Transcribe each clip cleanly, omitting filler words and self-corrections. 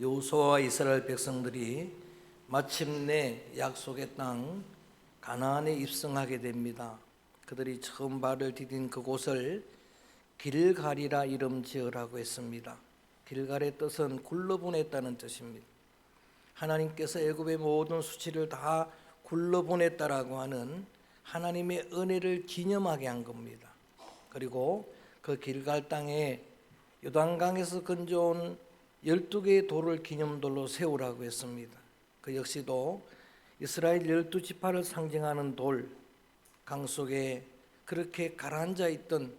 여호수아와 이스라엘 백성들이 마침내 약속의 땅 가나안에 입성하게 됩니다. 그들이 처음 발을 디딘 그곳을 길갈이라 이름 지으라고 했습니다. 길갈의 뜻은 굴러보냈다는 뜻입니다. 하나님께서 애굽의 모든 수치를 다 굴러보냈다라고 하는 하나님의 은혜를 기념하게 한 겁니다. 그리고 그 길갈 땅에 요단강에서 건져온 12개의 돌을 기념돌로 세우라고 했습니다. 그 역시도 이스라엘 12지파를 상징하는 돌, 강 속에 그렇게 가라앉아 있던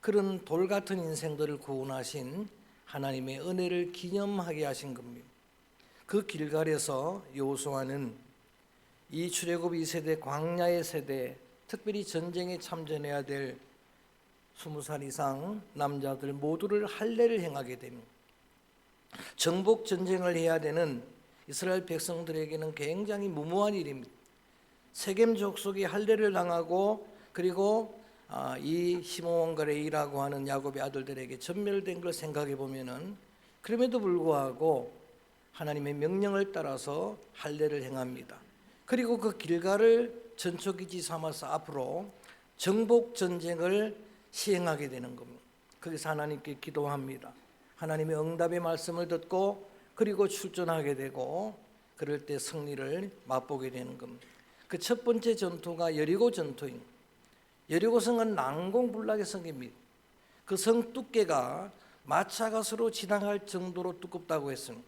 그런 돌 같은 인생들을 구원하신 하나님의 은혜를 기념하게 하신 겁니다. 그 길갈에서 여호수아는 이 출애굽 2세대 광야의 세대, 특별히 전쟁에 참전해야 될 20살 이상 남자들 모두를 할례를 행하게 됩니다. 정복 전쟁을 해야 되는 이스라엘 백성들에게는 굉장히 무모한 일입니다. 세겜 족속이 할례를 당하고 그리고 이 시므온과 레위라고 하는 야곱의 아들들에게 전멸된 걸 생각해 보면은 그럼에도 불구하고 하나님의 명령을 따라서 할례를 행합니다. 그리고 그 길갈을 전초기지 삼아서 앞으로 정복 전쟁을 시행하게 되는 겁니다. 거기서 하나님께 기도합니다. 하나님의 응답의 말씀을 듣고 그리고 출전하게 되고 그럴 때 승리를 맛보게 되는 겁니다. 그 첫 번째 전투가 여리고 전투입니다. 여리고 성은 난공불락의 성입니다. 그 성 두께가 마차가 서로 지나갈 정도로 두껍다고 했습니다.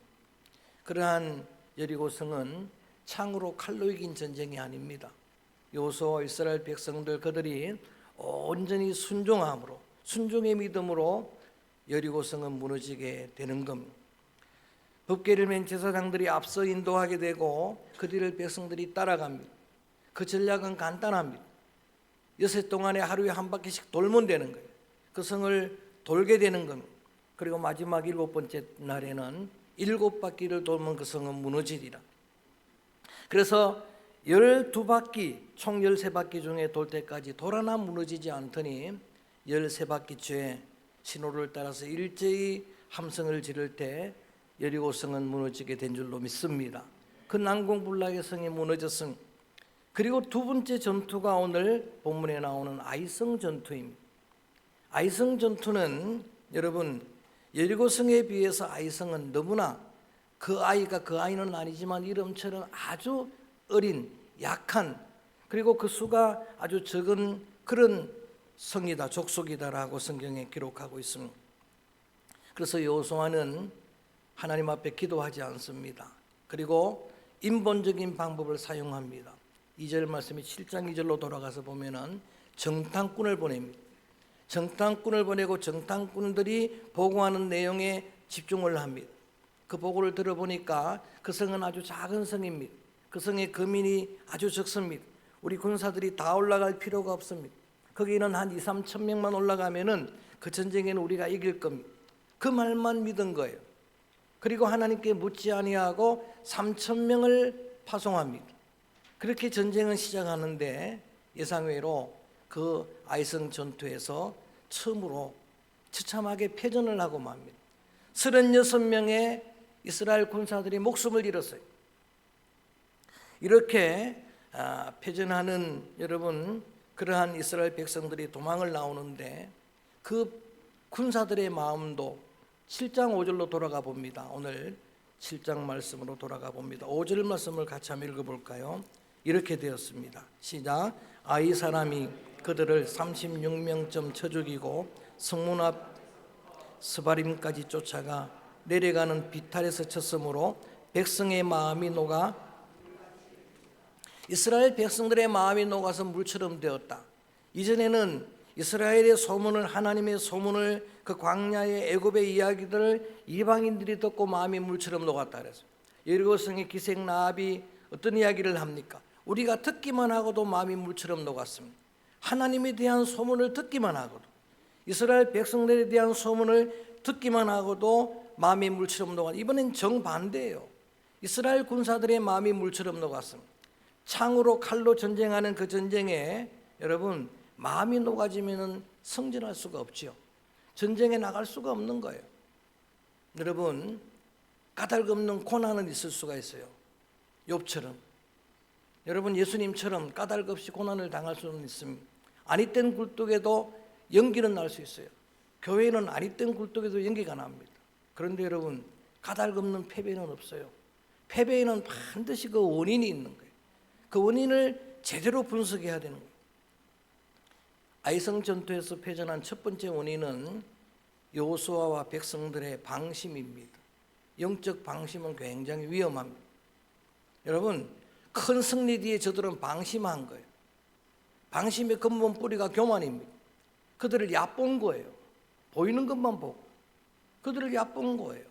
그러한 여리고 성은 창으로 칼로 이긴 전쟁이 아닙니다. 여호수아와 이스라엘 백성들 그들이 온전히 순종함으로 순종의 믿음으로 여리고성은 무너지게 되는 겁니다. 법궤를 맨 제사장들이 앞서 인도하게 되고 그 뒤를 백성들이 따라갑니다. 그 전략은 간단합니다. 여섯 동안에 하루에 한 바퀴씩 돌면 되는 거예요. 그 성을 돌게 되는 겁니다. 그리고 마지막 7번째 날에는 7바퀴를 돌면 그 성은 무너지리라. 그래서 12바퀴, 총 13바퀴 중에 돌 때까지 돌 하나 무너지지 않더니 13바퀴째 신호를 따라서 일제히 함성을 지를 때 여리고성은 무너지게 된 줄로 믿습니다. 그 난공불락의 성이 무너졌습니다. 그리고 두 번째 전투가 오늘 본문에 나오는 아이성 전투입니다. 아이성 전투는 여러분 여리고성에 비해서 아이성은 너무나 그 아이는 아니지만 이름처럼 아주 어린 약한 그리고 그 수가 아주 적은 그런 성이다 족속이다라고 성경에 기록하고 있습니다. 그래서 여호수아는 하나님 앞에 기도하지 않습니다. 그리고 인본적인 방법을 사용합니다. 2절 말씀이 7장 2절로 돌아가서 보면은 정탐꾼을 보냅니다. 정탐꾼을 보내고 정탐꾼들이 보고하는 내용에 집중을 합니다. 그 보고를 들어보니까 그 성은 아주 작은 성입니다. 그 성의 거민이 아주 적습니다. 우리 군사들이 다 올라갈 필요가 없습니다. 거기는 한 2-3천 명만 올라가면은 그 전쟁에는 우리가 이길 겁니다. 그 말만 믿은 거예요. 그리고 하나님께 묻지 아니하고 3천 명을 파송합니다. 그렇게 전쟁은 시작하는데 예상외로 그 아이성 전투에서 처음으로 처참하게 패전을 하고 맙니다. 36명의 이스라엘 군사들이 목숨을 잃었어요. 이렇게 패전하는 여러분 그러한 이스라엘 백성들이 도망을 나오는데 그 군사들의 마음도 7장 5절로 돌아가 봅니다. 오늘 7장 말씀으로 돌아가 봅니다. 5절 말씀을 같이 한번 읽어볼까요? 이렇게 되었습니다. 시작. 아이 사람이 그들을 36명쯤 쳐 죽이고 성문 앞 스바림까지 쫓아가 내려가는 비탈에서 쳤으므로 백성의 마음이 녹아 이스라엘 백성들의 마음이 녹아서 물처럼 되었다. 이전에는 이스라엘의 소문을 하나님의 소문을 그 광야의 애굽의 이야기들을 이방인들이 듣고 마음이 물처럼 녹았다 그랬어요. 여리고성의 기생 라합이 어떤 이야기를 합니까? 우리가 듣기만 하고도 마음이 물처럼 녹았습니다. 하나님에 대한 소문을 듣기만 하고도 이스라엘 백성들에 대한 소문을 듣기만 하고도 마음이 물처럼 녹았다. 이번엔 정반대예요. 이스라엘 군사들의 마음이 물처럼 녹았습니다. 창으로 칼로 전쟁하는 그 전쟁에 여러분 마음이 녹아지면 성전할 수가 없지요. 전쟁에 나갈 수가 없는 거예요. 여러분 까닭 없는 고난은 있을 수가 있어요. 욥처럼. 여러분, 예수님처럼 까닭 없이 고난을 당할 수는 있습니다. 아니땐 굴뚝에도 연기는 날 수 있어요. 교회는 아니땐 굴뚝에도 연기가 납니다. 그런데 여러분, 까닭 없는 패배는 없어요. 패배에는 반드시 그 원인이 있는 거예요. 그 원인을 제대로 분석해야 되는 거예요. 아이성 전투에서 패전한 첫 번째 원인은 여호수아와 백성들의 방심입니다. 영적 방심은 굉장히 위험합니다. 여러분, 큰 승리 뒤에 저들은 방심한 거예요. 방심의 근본 뿌리가 교만입니다. 그들을 얕본 거예요. 보이는 것만 보고 그들을 얕본 거예요.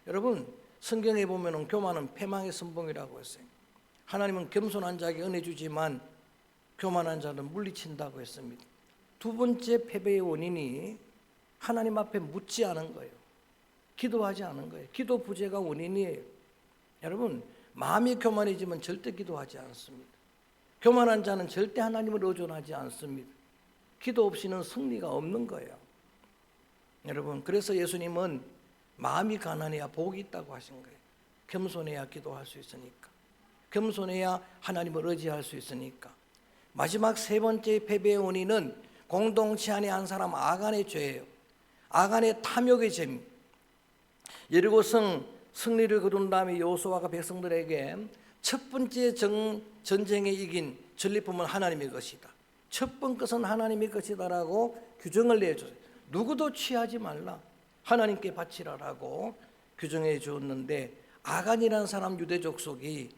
여러분, 성경에 보면은 교만은 패망의 선봉이라고 했어요. 하나님은 겸손한 자에게 은혜 주지만 교만한 자는 물리친다고 했습니다. 두 번째 패배의 원인이 하나님 앞에 묻지 않은 거예요. 기도하지 않은 거예요. 기도 부재가 원인이에요. 여러분, 마음이 교만해지면 절대 기도하지 않습니다. 교만한 자는 절대 하나님을 의존하지 않습니다. 기도 없이는 승리가 없는 거예요. 여러분, 그래서 예수님은 마음이 가난해야 복이 있다고 하신 거예요. 겸손해야 기도할 수 있으니까. 겸손해야 하나님을 의지할 수 있으니까. 마지막 세 번째 패배의 원인은 공동체 안에 한 사람 아간의 죄예요. 아간의 탐욕의 죄입니다. 여리고성 승리를 거둔 다음에 여호수아가 백성들에게 첫 번째 전쟁에 이긴 전리품은 하나님의 것이다. 첫 번 것은 하나님의 것이다라고 규정을 내줬어요. 누구도 취하지 말라. 하나님께 바치라라고 규정해 주었는데, 아간이라는 사람 유대 족속이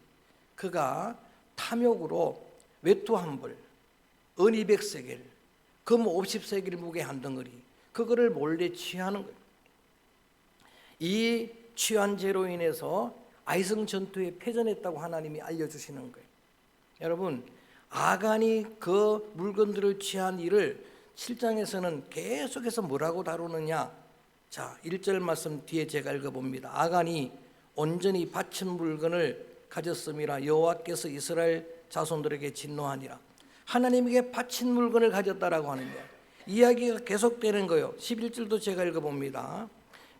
그가 탐욕으로 외투 한 벌, 은 200세겔, 금 50세겔 무게 한 덩어리, 그거를 몰래 취하는 거예요. 이 취한 죄로 인해서 아이성 전투에 패전했다고 하나님이 알려주시는 거예요. 여러분, 아간이 그 물건들을 취한 일을 7장에서는 계속해서 뭐라고 다루느냐. 자, 1절 말씀 뒤에 제가 읽어봅니다. 아간이 온전히 바친 물건을 가졌음이라 여호와께서 이스라엘 자손들에게 진노하니라. 하나님에게 바친 물건을 가졌다라고 하는 거예요. 이야기가 계속되는 거예요. 11절도 제가 읽어봅니다.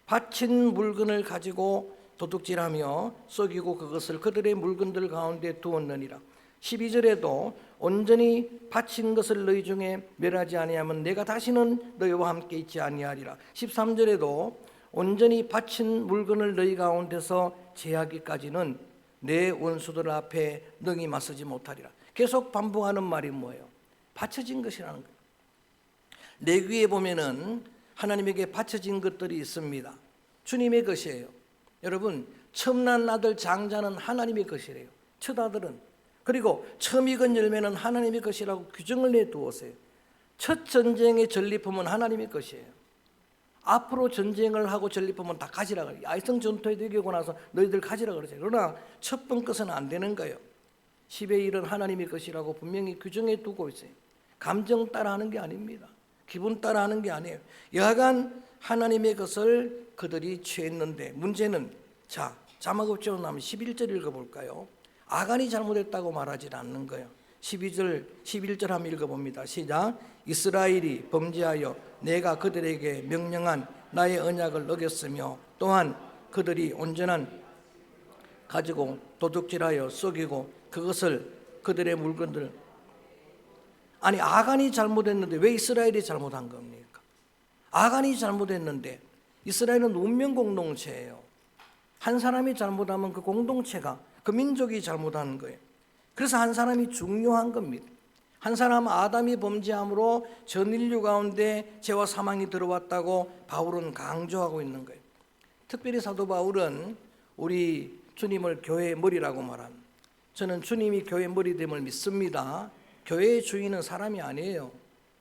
바친 물건을 가지고 도둑질하며 속이고 그것을 그들의 물건들 가운데 두었느니라. 12절에도 온전히 바친 것을 너희 중에 멸하지 아니하면 내가 다시는 너희와 함께 있지 아니하리라. 13절에도 온전히 바친 물건을 너희 가운데서 제하기까지는 내 원수들 앞에 능히 맞서지 못하리라. 계속 반복하는 말이 뭐예요? 바쳐진 것이라는 거예요. 레위기에 보면은 하나님에게 바쳐진 것들이 있습니다. 주님의 것이에요. 여러분, 처음 난 아들 장자는 하나님의 것이래요. 첫 아들은. 그리고 처음 익은 열매는 하나님의 것이라고 규정을 내두었어요. 첫 전쟁의 전리품은 하나님의 것이에요. 앞으로 전쟁을 하고 전리품은 다 가지라 그래요. 아이성 전투에 이기고 나서 너희들 가지라 그러세요. 그러나 첫 번 것은 안 되는 거예요. 10의 1은 하나님의 것이라고 분명히 규정해 두고 있어요. 감정 따라 하는 게 아닙니다. 기분 따라 하는 게 아니에요. 여하간 하나님의 것을 그들이 취했는데, 문제는, 자, 자막 없이 나면 11절 읽어볼까요? 아간이 잘못했다고 말하지 않는 거예요. 11절 한번 읽어봅니다. 시작. 이스라엘이 범죄하여 내가 그들에게 명령한 나의 언약을 어겼으며 또한 그들이 온전한 가지고 도둑질하여 속이고 그것을 그들의 물건들. 아니, 아간이 잘못했는데 왜 이스라엘이 잘못한 겁니까? 아간이 잘못했는데 이스라엘은 운명 공동체예요. 한 사람이 잘못하면 그 공동체가, 그 민족이 잘못하는 거예요. 그래서 한 사람이 중요한 겁니다. 한 사람 아담이 범죄함으로 전 인류 가운데 죄와 사망이 들어왔다고 바울은 강조하고 있는 거예요. 특별히 사도 바울은 우리 주님을 교회의 머리라고 말합니다. 저는 주님이 교회의 머리됨을 믿습니다. 교회의 주인은 사람이 아니에요.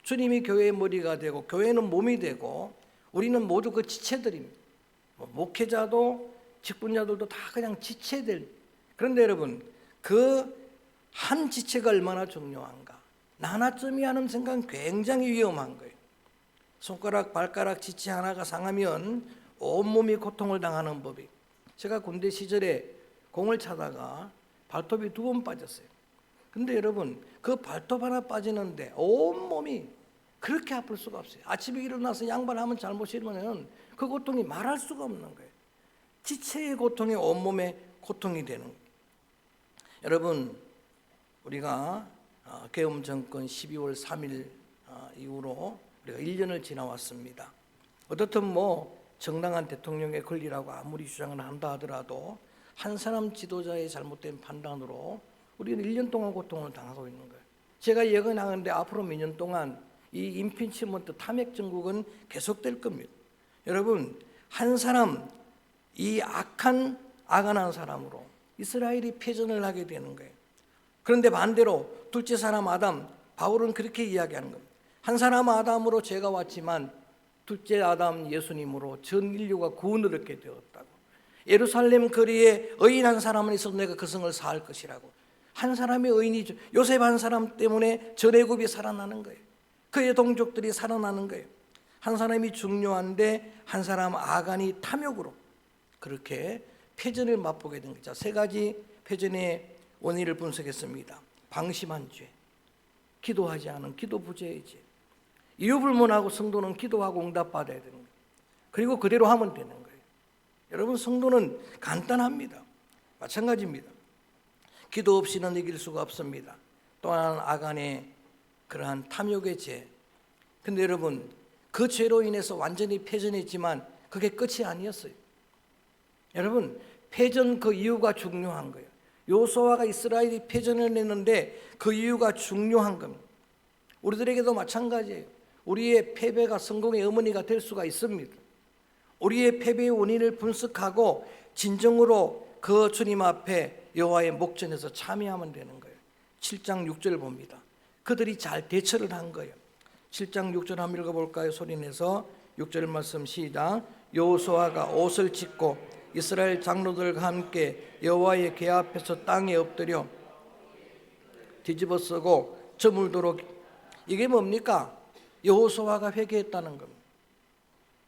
주님이 교회의 머리가 되고 교회는 몸이 되고 우리는 모두 그 지체들입니다. 목회자도 직분자들도 다 그냥 지체들. 그런데 여러분, 그 한 지체가 얼마나 중요한가. 하나쯤이 하는 생각은 굉장히 위험한 거예요. 손가락, 발가락 지체 하나가 상하면 온몸이 고통을 당하는 법이. 제가 군대 시절에 공을 차다가 발톱이 2번 빠졌어요. 근데 여러분, 그 발톱 하나 빠지는데 온몸이 그렇게 아플 수가 없어요. 아침에 일어나서 양말 한번 잘못 신으면 그 고통이 말할 수가 없는 거예요. 지체의 고통이 온몸의 고통이 되는 거예요. 여러분, 우리가 계엄 정권 12월 3일 이후로 우리가 1년을 지나왔습니다. 어떻든 정당한 대통령의 권리라고 아무리 주장을 한다 하더라도 한 사람 지도자의 잘못된 판단으로 우리는 1년 동안 고통을 당하고 있는 거예요. 제가 예언하는데 앞으로 몇 년 동안 이 임피치먼트 탐핵 정국은 계속될 겁니다. 여러분, 한 사람, 이 악한 사람으로 이스라엘이 패전을 하게 되는 거예요. 그런데 반대로 둘째 사람 아담, 바울은 그렇게 이야기하는 겁니다. 한 사람 아담으로 죄가 왔지만 둘째 아담 예수님으로 전 인류가 구원을 얻게 되었다고. 예루살렘 거리에 의인 한 사람은 있어도 내가 그 성을 사할 것이라고. 한 사람의 의인이 요셉 한 사람 때문에 전 애굽이 살아나는 거예요. 그의 동족들이 살아나는 거예요. 한 사람이 중요한데 한 사람 아간이 탐욕으로 그렇게 패전을 맛보게 된 거죠. 세 가지 패전의 원인을 분석했습니다. 방심한 죄, 기도하지 않은 기도 부재의 죄, 이유 불문하고 성도는 기도하고 응답받아야 되는 거예요. 그리고 그대로 하면 되는 거예요. 여러분, 성도는 간단합니다. 마찬가지입니다. 기도 없이는 이길 수가 없습니다. 또한 아간의 그러한 탐욕의 죄. 근데 여러분, 그 죄로 인해서 완전히 패전했지만 그게 끝이 아니었어요. 여러분, 패전 그 이유가 중요한 거예요. 여호수아가 이스라엘이 패전을 했는데 그 이유가 중요한 겁니다. 우리들에게도 마찬가지예요. 우리의 패배가 성공의 어머니가 될 수가 있습니다. 우리의 패배의 원인을 분석하고 진정으로 그 주님 앞에 여호와의 목전에서 참여하면 되는 거예요. 7장 6절 봅니다. 그들이 잘 대처를 한 거예요. 7장 6절 한번 읽어볼까요? 소리내서 6절 말씀 시작. 여호수아가 옷을 찢고 이스라엘 장로들과 함께 여호와의 궤 앞에서 땅에 엎드려 뒤집어 쓰고 저물도록. 이게 뭡니까? 여호수아가 회개했다는 겁니다.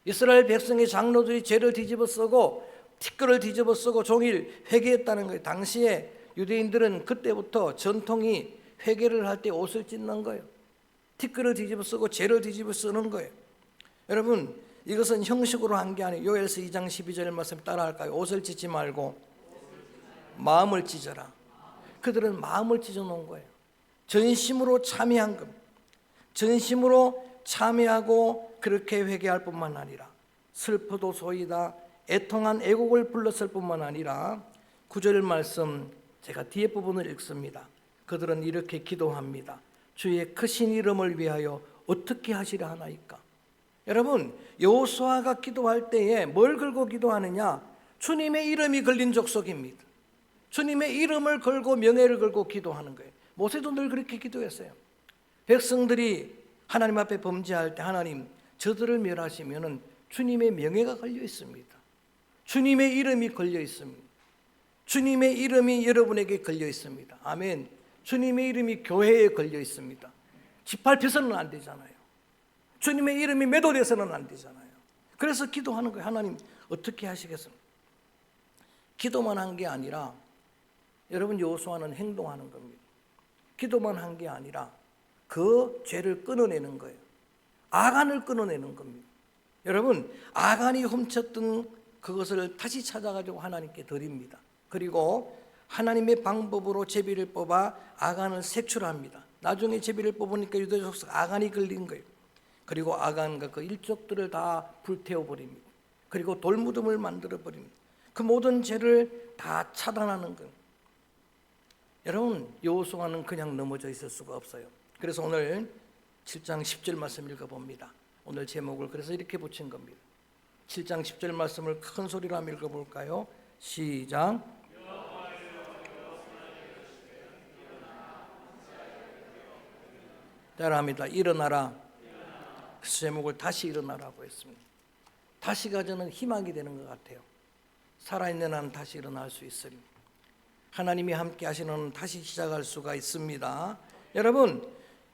이스라엘 백성의 장로들이 죄를 뒤집어 쓰고 티끌을 뒤집어 쓰고 종일 회개했다는 거예요. 당시에 유대인들은 그때부터 전통이 회개를 할 때 옷을 찢는 거예요. 티끌을 뒤집어 쓰고 죄를 뒤집어 쓰는 거예요. 여러분, 이것은 형식으로 한 게 아니에요. 요엘서 2장 12절 말씀 따라할까요? 옷을 찢지 말고 마음을 찢어라. 그들은 마음을 찢어 놓은 거예요. 전심으로 참여한 겁니다. 전심으로 참여하고 그렇게 회개할 뿐만 아니라 슬퍼도 소이다 애통한 애곡을 불렀을 뿐만 아니라 9절 말씀 제가 뒤에 부분을 읽습니다. 그들은 이렇게 기도합니다. 주의 크신 이름을 위하여 어떻게 하시려 하나이까. 여러분, 여호수아가 기도할 때에 뭘 걸고 기도하느냐? 주님의 이름이 걸린 족속입니다. 주님의 이름을 걸고 명예를 걸고 기도하는 거예요. 모세도 늘 그렇게 기도했어요. 백성들이 하나님 앞에 범죄할 때 하나님 저들을 멸하시면은 주님의 명예가 걸려 있습니다. 주님의 이름이 걸려 있습니다. 주님의 이름이 여러분에게 걸려 있습니다. 아멘. 주님의 이름이 교회에 걸려 있습니다. 집 밟혀서는 안 되잖아요. 주님의 이름이 매도돼서는 안 되잖아요. 그래서 기도하는 거예요. 하나님 어떻게 하시겠습니까? 기도만 한 게 아니라 여러분, 여호수아는 행동하는 겁니다. 기도만 한 게 아니라 그 죄를 끊어내는 거예요. 아간을 끊어내는 겁니다. 여러분, 아간이 훔쳤던 그것을 다시 찾아가지고 하나님께 드립니다. 그리고 하나님의 방법으로 제비를 뽑아 아간을 색출합니다. 나중에 제비를 뽑으니까 유대 족속 아간이 걸린 거예요. 그리고 아간과 그 일족들을 다 불태워버립니다. 그리고 돌무덤을 만들어버립니다. 그 모든 죄를 다 차단하는 거예요. 여러분, 여호수아는 그냥 넘어져 있을 수가 없어요. 그래서 오늘 7장 10절 말씀 읽어봅니다. 오늘 제목을 그래서 이렇게 붙인 겁니다. 7장 10절 말씀을 큰 소리로 한번 읽어볼까요? 시작. 따라합니다. 일어나라. 그 제목을 다시 일어나라고 했습니다. 다시가 저는 희망이 되는 것 같아요. 살아있는 한 다시 일어날 수 있습니다. 하나님이 함께 하시는 한 다시 시작할 수가 있습니다. 여러분,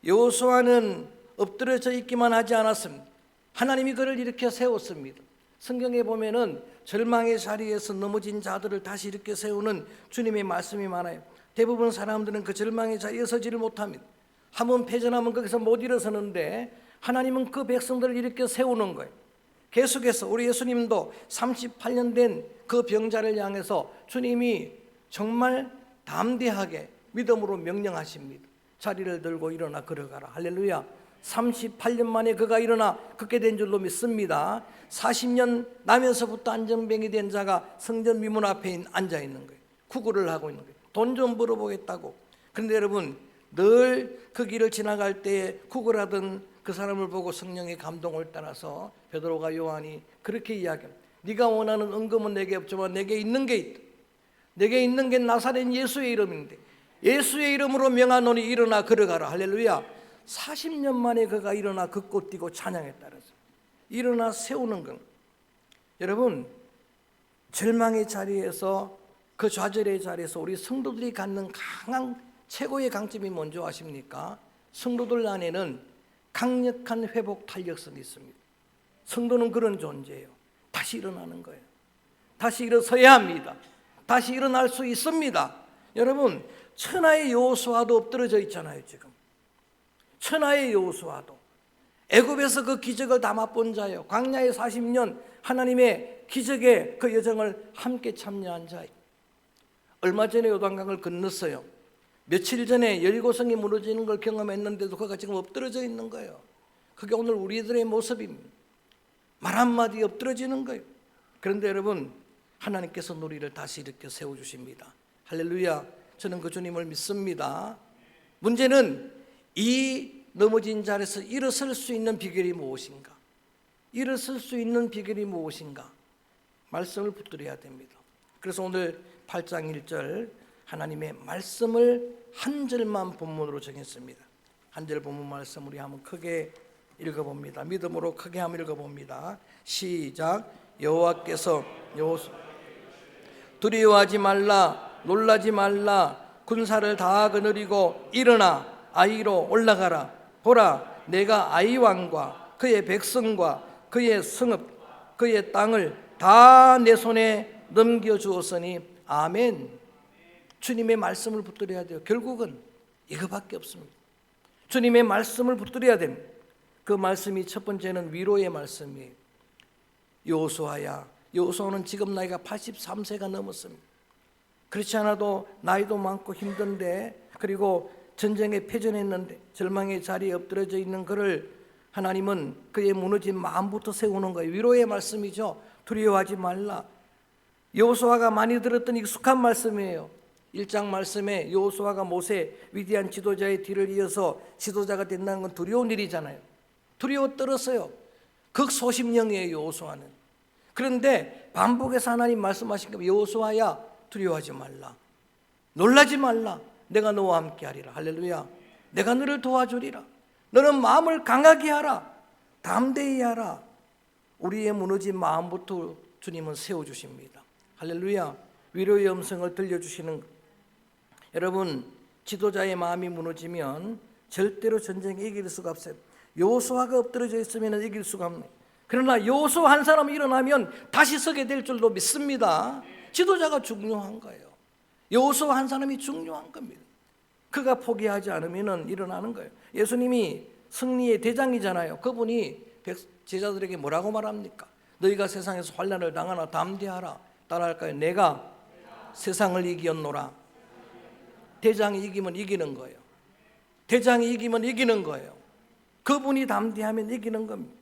여호수아는 엎드려져 있기만 하지 않았습니다. 하나님이 그를 일으켜 세웠습니다. 성경에 보면은 절망의 자리에서 넘어진 자들을 다시 일으켜 세우는 주님의 말씀이 많아요. 대부분 사람들은 그 절망의 자리에 서지를 못합니다. 한번 패전하면 거기서 못 일어서는데 하나님은 그 백성들을 일으켜 세우는 거예요. 계속해서 우리 예수님도 38년 된 그 병자를 향해서 주님이 정말 담대하게 믿음으로 명령하십니다. 자리를 들고 일어나 걸어가라. 할렐루야. 38년 만에 그가 일어나 걷게 된 줄로 믿습니다. 40년 나면서부터 안정병이 된 자가 성전 미문 앞에 앉아 있는 거예요. 구걸을 하고 있는 거예요. 돈 좀 벌어보겠다고. 그런데 여러분, 늘 그 길을 지나갈 때에 구걸하던 그 사람을 보고 성령의 감동을 따라서 베드로가 요한이 그렇게 이야기합니다. 네가 원하는 은금은 내게 없지만 내게 있는 게 있다. 내게 있는 게 나사렛 예수의 이름인데 예수의 이름으로 명하노니 일어나 걸어가라. 할렐루야. 40년 만에 그가 일어나 걷고 뛰고 찬양에 따라서 일어나 세우는 것. 여러분, 절망의 자리에서, 그 좌절의 자리에서 우리 성도들이 갖는 강한 최고의 강점이 뭔지 아십니까? 성도들 안에는 강력한 회복 탄력성이 있습니다. 성도는 그런 존재예요. 다시 일어나는 거예요. 다시 일어서야 합니다. 다시 일어날 수 있습니다. 여러분, 천하의 여호수아도 엎드러져 있잖아요. 지금 천하의 여호수아도 애굽에서 그 기적을 다 맛본 자예요. 광야의 40년 하나님의 기적의 그 여정을 함께 참여한 자예요. 얼마 전에 요단강을 건넜어요. 며칠 전에 여리고성이 무너지는 걸 경험했는데도 그가 지금 엎드러져 있는 거예요. 그게 오늘 우리들의 모습입니다. 말 한마디 엎드러지는 거예요. 그런데 여러분, 하나님께서 우리를 다시 일으켜 세워주십니다. 할렐루야. 저는 그 주님을 믿습니다. 문제는 이 넘어진 자리에서 일어설 수 있는 비결이 무엇인가? 일어설 수 있는 비결이 무엇인가? 말씀을 붙들어야 됩니다. 그래서 오늘 8장 1절 하나님의 말씀을 한 절만 본문으로 정했습니다. 한 절 본문 말씀 우리 한번 크게 읽어봅니다. 믿음으로 크게 한번 읽어봅니다. 시작. 여호와께서 두려워하지 말라, 놀라지 말라, 군사를 다 거느리고 일어나 아이로 올라가라. 보라, 내가 아이 왕과 그의 백성과 그의 성읍 그의 땅을 다 내 손에 넘겨주었으니 아멘. 주님의 말씀을 붙들어야 돼요. 결국은 이거밖에 없습니다. 주님의 말씀을 붙들어야 됩니다. 그 말씀이 첫 번째는 위로의 말씀이에요. 여호수아야. 여호수아는 지금 나이가 83세가 넘었습니다. 그렇지 않아도 나이도 많고 힘든데, 그리고 전쟁에 패전했는데 절망의 자리에 엎드려져 있는 그를 하나님은 그의 무너진 마음부터 세우는 거예요. 위로의 말씀이죠. 두려워하지 말라. 여호수아가 많이 들었던 익숙한 말씀이에요. 1장 말씀에 여호수아가 모세 위대한 지도자의 뒤를 이어서 지도자가 된다는 건 두려운 일이잖아요. 두려워 떨었어요. 극소심령이에요, 여호수아는. 그런데 반복해서 하나님 말씀하신 거, 여호수아야 두려워하지 말라, 놀라지 말라, 내가 너와 함께 하리라. 할렐루야. 내가 너를 도와주리라. 너는 마음을 강하게 하라, 담대히 하라. 우리의 무너진 마음부터 주님은 세워주십니다. 할렐루야. 위로의 음성을 들려주시는 것. 여러분, 지도자의 마음이 무너지면 절대로 전쟁에 이길 수가 없어요. 여호수아가 엎드려져 있으면 이길 수가 없네요. 그러나 여호수아 한 사람이 일어나면 다시 서게 될 줄로 믿습니다. 지도자가 중요한 거예요. 여호수아 한 사람이 중요한 겁니다. 그가 포기하지 않으면 일어나는 거예요. 예수님이 승리의 대장이잖아요. 그분이 제자들에게 뭐라고 말합니까? 너희가 세상에서 환난을 당하나 담대하라. 따라할까요? 내가 세상을 이겼노라. 대장이 이기면 이기는 거예요. 대장이 이기면 이기는 거예요. 그분이 담대하면 이기는 겁니다.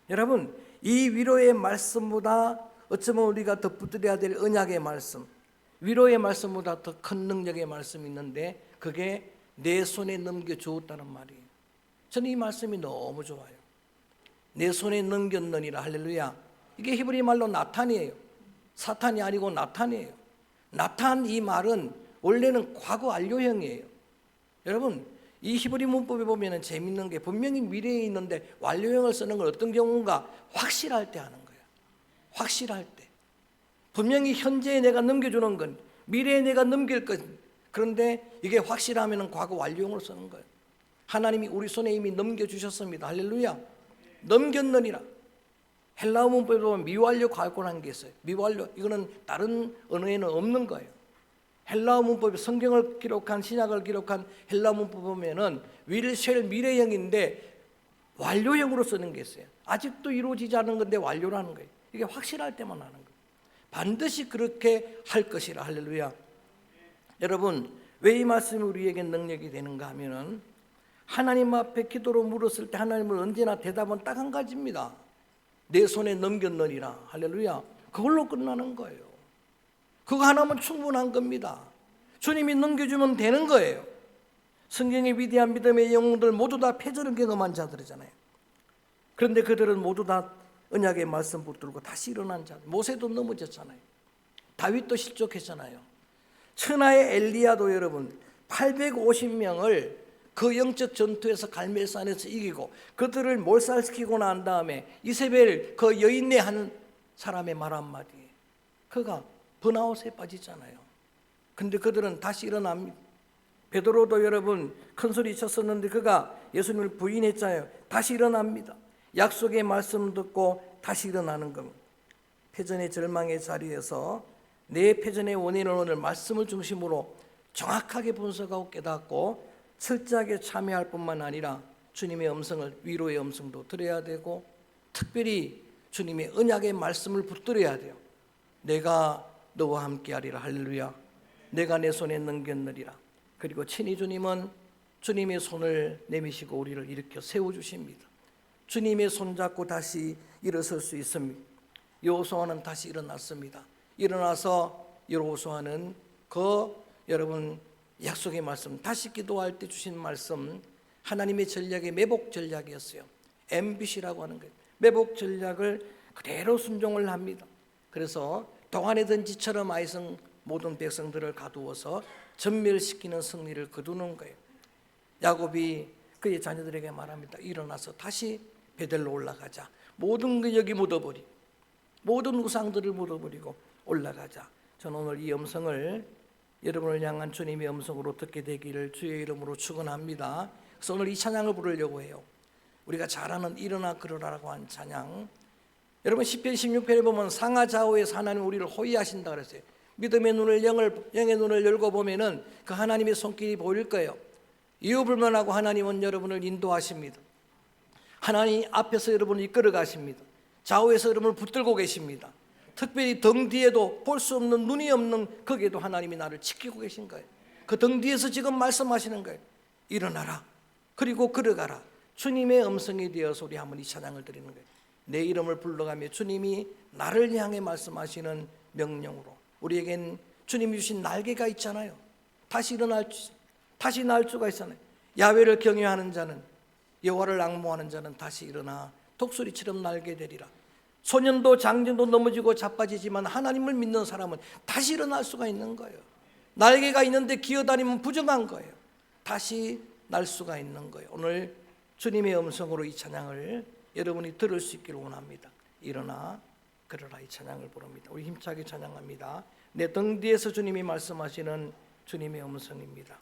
여러분, 이 위로의 말씀보다 어쩌면 우리가 더 붙들어야 될 언약의 말씀, 위로의 말씀보다 더 큰 능력의 말씀이 있는데 그게 내 손에 넘겨주었다는 말이에요. 저는 이 말씀이 너무 좋아요. 내 손에 넘겼느니라. 할렐루야. 이게 히브리 말로 나탄이에요. 사탄이 아니고 나탄이에요. 나탄, 이 말은 원래는 과거 완료형이에요. 여러분, 이 히브리 문법에 보면 재밌는 게 분명히 미래에 있는데 완료형을 쓰는 건 어떤 경우인가? 확실할 때 하는 거예요. 확실할 때. 분명히 현재에 내가 넘겨주는 건, 미래에 내가 넘길 것. 그런데 이게 확실하면 과거 완료형을 쓰는 거예요. 하나님이 우리 손에 이미 넘겨주셨습니다. 할렐루야. 넘겼느니라. 헬라어 문법에 보면 미완료 과거라는 게 있어요. 미완료, 이거는 다른 언어에는 없는 거예요. 헬라어 문법에 성경을 기록한, 신약을 기록한 헬라어 문법 보면은 will, shall, 미래형인데 완료형으로 쓰는 게 있어요. 아직도 이루어지지 않은 건데 완료라는 거예요. 이게 확실할 때만 하는 거예요. 반드시 그렇게 할 것이라. 할렐루야. 여러분, 왜 이 말씀이 우리에게 능력이 되는가 하면은 하나님 앞에 기도로 물었을 때 하나님은 언제나 대답은 딱 한 가지입니다. 내 손에 넘겼느니라. 할렐루야. 그걸로 끝나는 거예요. 그거 하나면 충분한 겁니다. 주님이 넘겨주면 되는 거예요. 성경의 위대한 믿음의 영웅들 모두 다 패전을 경험한 자들이잖아요. 그런데 그들은 모두 다 언약의 말씀 붙들고 다시 일어난 자들. 모세도 넘어졌잖아요. 다윗도 실족했잖아요. 천하의 엘리야도 여러분 850명을 그 영적 전투에서 갈멜산에서 이기고 그들을 몰살시키고 난 다음에 이세벨 그 여인네 한 사람의 말 한마디, 그가 번아웃에 빠지잖아요. 근데 그들은 다시 일어납니다. 베드로도 여러분 큰 소리 쳤었는데 그가 예수님을 부인했잖아요. 다시 일어납니다. 약속의 말씀 듣고 다시 일어나는 겁니다. 패전의 절망의 자리에서 내 패전의 원인은 오늘 말씀을 중심으로 정확하게 분석하고 깨닫고 철저하게 참여할 뿐만 아니라 주님의 음성을, 위로의 음성도 들어야 되고 특별히 주님의 언약의 말씀을 붙들어야 돼요. 내가 너와 함께하리라. 할렐루야. 내가 내 손에 넘겼느리라. 그리고 친히 주님은 주님의 손을 내미시고 우리를 일으켜 세워주십니다. 주님의 손잡고 다시 일어설 수 있습니다. 여호수아는 다시 일어났습니다. 일어나서 여호수아는 여러분 약속의 말씀, 다시 기도할 때 주신 말씀, 하나님의 전략의 매복 전략이었어요. MBC라고 하는 거예요. 매복 전략을 그대로 순종을 합니다. 그래서 동안의 던지처럼 아이성 모든 백성들을 가두어서 전멸시키는 승리를 거두는 거예요. 야곱이 그의 자녀들에게 말합니다. 일어나서 다시 베델로 올라가자. 모든 그 여기 묻어버리고 모든 우상들을 묻어버리고 올라가자. 저는 오늘 이 음성을 여러분을 향한 주님의 음성으로 듣게 되기를 주의 이름으로 축원합니다. 그래서 오늘 이 찬양을 부르려고 해요. 우리가 잘 아는 일어나 그러라라고 한 찬양. 여러분 시편 16편에 보면 상하좌우에서 하나님 우리를 호위하신다 그랬어요. 믿음의 눈을 영의 눈을 열고 보면은 그 하나님의 손길이 보일 거예요. 이유불문하고 하나님은 여러분을 인도하십니다. 하나님 앞에서 여러분을 이끌어 가십니다. 좌우에서 여러분을 붙들고 계십니다. 특별히 등 뒤에도 볼 수 없는 눈이 없는 거기에도 하나님이 나를 지키고 계신 거예요. 그 등 뒤에서 지금 말씀하시는 거예요. 일어나라. 그리고 걸어가라. 주님의 음성이 되어서 우리 한번 이 찬양을 드리는 거예요. 내 이름을 불러가며 주님이 나를 향해 말씀하시는 명령으로 우리에겐 주님이 주신 날개가 있잖아요. 다시 날 수가 있잖아요. 야훼를 경외하는 자는, 여호와를 앙모하는 자는 다시 일어나 독수리처럼 날게 되리라. 소년도 장년도 넘어지고 자빠지지만 하나님을 믿는 사람은 다시 일어날 수가 있는 거예요. 날개가 있는데 기어다니면 부정한 거예요. 다시 날 수가 있는 거예요. 오늘 주님의 음성으로 이 찬양을 여러분이 들을 수 있기를 원합니다. 일어나 그러라 이 찬양을 부릅니다. 우리 힘차게 찬양합니다. 내 등 뒤에서 주님이 말씀하시는 주님의 음성입니다.